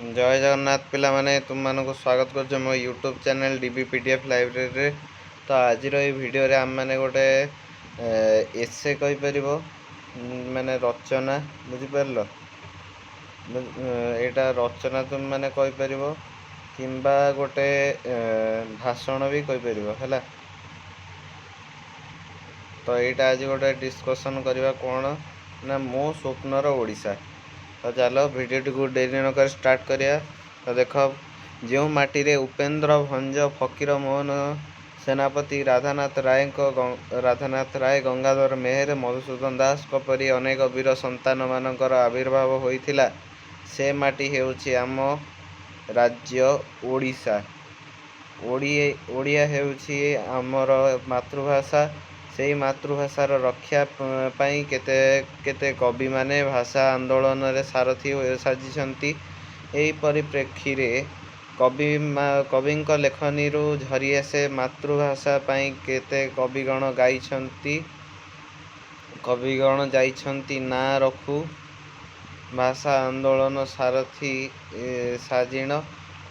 जय जगन्नाथ पिला माने तुम मानक स्वागत कर मो YouTube channel dB PDF library तो आज भिडियो रे आम मैंने गोटे एसे कही पार माने रचना बुझीपार यहाँ रचना तुम मैंने कही पार किंबा गोटे भाषण भी कही पार है। तो यहाँ आज गोटे डिस्कसन करवा कौन ना मो स्वप्नर ओडिशा। तो चलो भिडियो को डेरी न कर स्टार्ट करिया। तो देख जो माटी रे उपेंद्र भंज फकीर मोहन सेनापति राधानाथ राय गंगाधर मेहर मधुसूदन दास परी अनेक वीर संतान मानकर आविर्भाव होइथिला से माटी हेउछि आम राज्य ओडिशा। ओडिया हेउछि आमर मातृभाषा। से मातृभाषार रक्षा पाई केते केते कवि माने भाषा आंदोलन रे सारथी साजिछंती। एही परिप्रेक्षी रे कविंक लेखनी झरी आसे मातृभाषा पाई केते कविगण जाइछंती ना रखू भाषा आंदोलन सारथी साजिण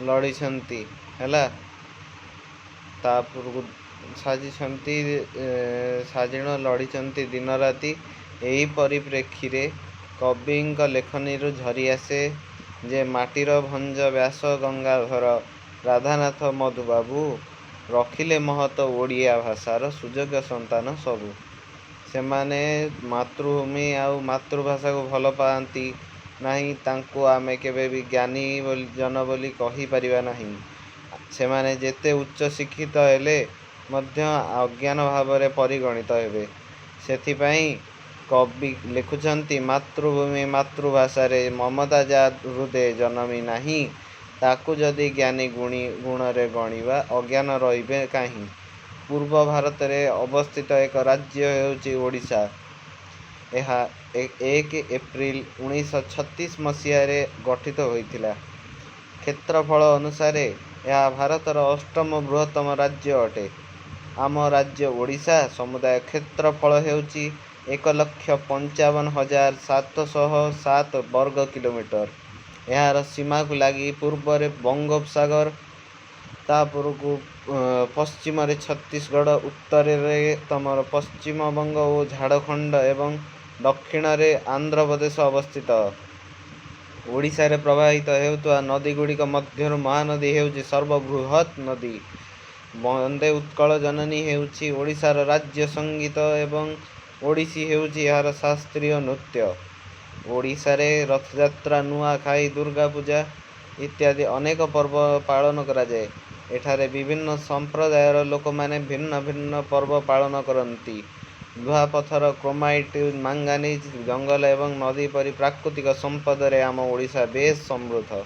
लड़ीछंती हैला। तापुरु साजिछंती साजिण लड़ीछंती दिन राति। एही परिप्रेक्षी रे कविंक लेखनी झरी आसे जे माटीर भंज व्यास गंगाधर राधानाथ मधुबाबू रखिले महत ओडिया भाषार सुयोग्य संतान सबू। से माने मातृभूमि आउ मातृभाषा को भल पाती नहीं तांको आमे केबे भी ज्ञानी जन बोली कहि परिबा नहीं। से माने जेते उच्च शिक्षित हेले मध्य अज्ञान भाव में परिगणित हेबे। सेथिपाई कवि लिखुचंती मातृभूमि मातृभाषा रे ममता जा हृदय जनमी नहीं ताकू जदि ज्ञानी गुण रे गणिबा अज्ञान रहिबे काहीं। पूर्व भारत रे अवस्थित एक राज्य हेउची ओडिशा। यह 1 एप्रिल 1936 मसीह रे गठित होइथिला। क्षेत्रफल अनुसार यह भारतर 8म बृहत्तम राज्य अटे। आम राज्य ओडिशा समुदाय क्षेत्रफल हेउची 1,55,707 वर्ग किलोमीटर। यार सीमा को लगी पूर्व रे बंगोपसागर, तापुरकू पश्चिम रे छत्तीसगढ़, उत्तर रे तमर पश्चिम बंग और झारखंड एवं दक्षिण रे आंध्र प्रदेश अवस्थित। ओडिशा रे प्रवाहित हेउतुवा नदी गुड़िक मध्यरु महानदी हेउची सर्वबृहत नदी। वंदे उत्कल जननी हेउची ओडिशार राज्य संगीत एवं ओडिसी हेउची यार शास्त्रीय नृत्य। ओडिशा रे रथयात्रा, नुआखाई, दुर्गा पूजा इत्यादि अनेक पर्व पालन करा जाए। एठारे विभिन्न संप्रदायर लोक माने भिन्न भिन्न पर्व पालन करती। लुहा पत्थर, क्रोमाइट, मांगानीज, जंगल एवं नदी परी प्राकृतिक संपद रे आम ओडिशा बेस समृद्ध।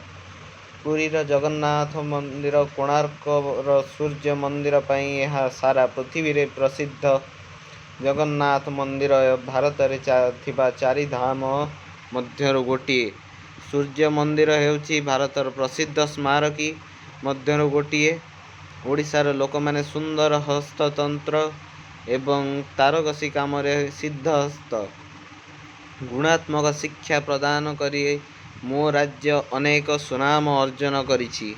पुरीर जगन्नाथ मंदिर, कोणार्कर सूर्य मंदिर पई यह सारा पृथ्वी रे प्रसिद्ध। जगन्नाथ मंदिर भारत रे थिबा 4 धाम मध्यरु गोटिए। सूर्य मंदिर हेउची भारतर प्रसिद्ध स्मारकी मध्यरु गोटिए। ओडिशार लोक माने सुंदर हस्ततंत्र एवं तारकसी काम रे सिद्धहस्त। गुणात्मक शिक्षा प्रदान करी मो राज्य अनेक सुनाम अर्जन करिछि।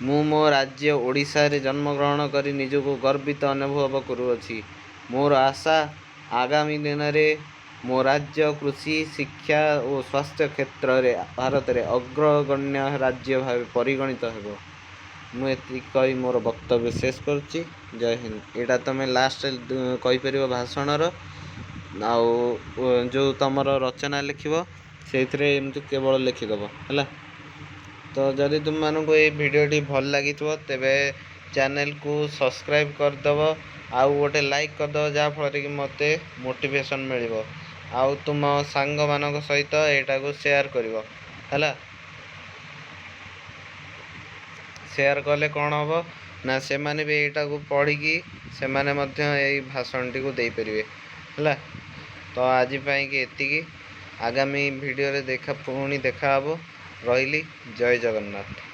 मु मो राज्य ओडिशा रे जन्म ग्रहण करी निजको गर्वित अनुभव करुअछि। मोर आशा आगामी दिन रे मो राज्य कृषि, शिक्षा और स्वास्थ्य क्षेत्र रे भारत रे अग्रगण्य राज्य भाव परिगणित हेबो। मुझे कही मोर वक्तव्य शेष करुच्ची। जय हिंद। यहाँ तुम लास्ट कही पार भाषणर जो तुम रचना लिखब से केवल लिखिदेव है। तो जदि तुम मानक ये भिडियोटी भल लगी तेबे चैनल को सब्सक्राइब करदेव, आउ गोटे लाइक करदेव जहाँफल कि मत मोटिवेशन मिल। आउ तुम सांग मान सहित यहाँ को शेयर कर है। शेयर कले कौन हम ना से माने भी यहाँ को पढ़ी से माने मध्य यही भाषण टी को दे पारे है। तो आज कि एतिकी। आगामी वीडियो रे पुणी देखा रही। जय जगन्नाथ।